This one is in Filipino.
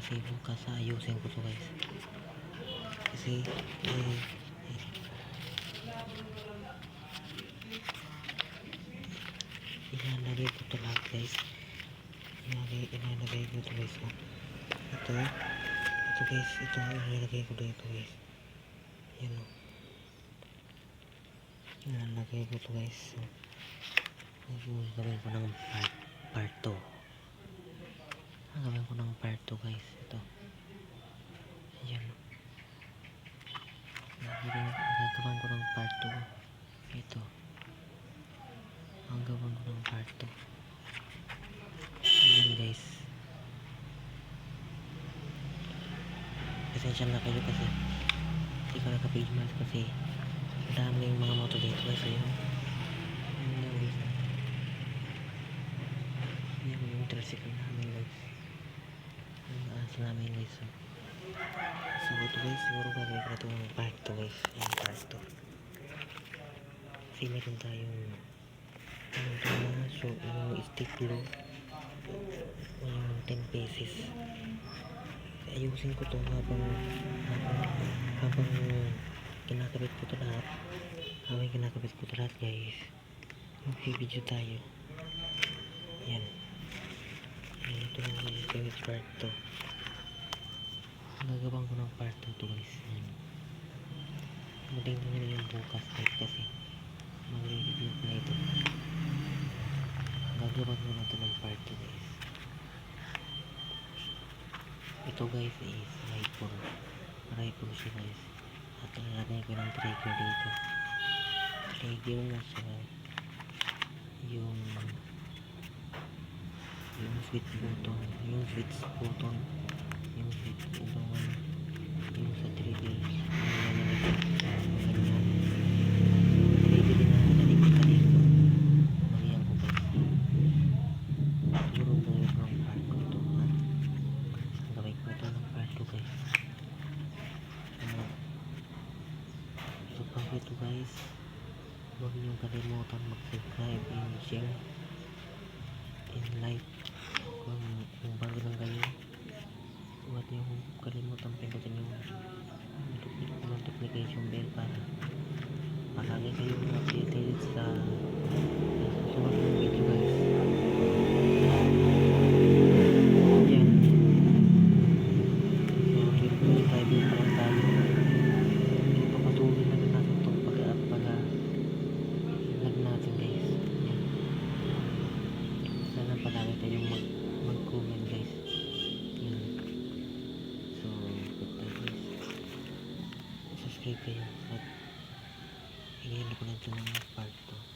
Kasi bukas ayusin ko to guys. Kasi ilalagay ko to lahat guys. Ilalagay ko to guys. Ito guys, ito ilalagay ko dito guys. Yan o. Ilalagay ko to guys. Gawin ko ng part 2. Gawin ko ng part 2 guys. Ito. Ayan. Gagawin ko ng part 2. Ito. Ang gawin ko ng part 2. Ayan guys. Pasensya na kayo kasi hindi ko nakapage mask kasi madami yung mga moto dito guys. Ayun. Ayan guys. Ayan yung tricycle namin guys. Yung ahas namin guys. So ito guys, siguro gagawin ko na ito ng part 2 guys. Ayan part 2. Kasi meron tayong so yung stick glue yung 10 pieces. Ayusin ko to habang kinakabit ko to lahat. Habang kinakabit ko to lahat guys, mag-video tayo. Yan. Ito yung part 2. Gagawin ko ng part 2 to guys. Yan. Matingnan nyo yung bukas guys kasi mag-review ko na ito. Gagawin ko na ito ng part 2 guys. Ito guys is rifle siya guys. At nalagay ko ng trigger dito. Trigger na siya. Yung switch button. Yung switch button. Yung sa trigger. Trigger na nalikot ka dito. Mariyan ko guys. Siguro gawin ko ng part ko ito. Gawin ko ito ng part 2 guys. So pag ito guys, huwag niyong kalimutan mag-subscribe and share and like. Kung bago lang kayo, huwag niyong kalimutan pindutin yung notification bell para palagi kayong updated sa susunod ng video guys. Yan. So 25 pa lang tayo. Papatuloy na rin natin itong pag-vlog natin guys. Yan. Sana palagi kayong mag-comment guys. Yan. So goodbye guys. Subscribe kayo at hingin ko na ito ng part 2.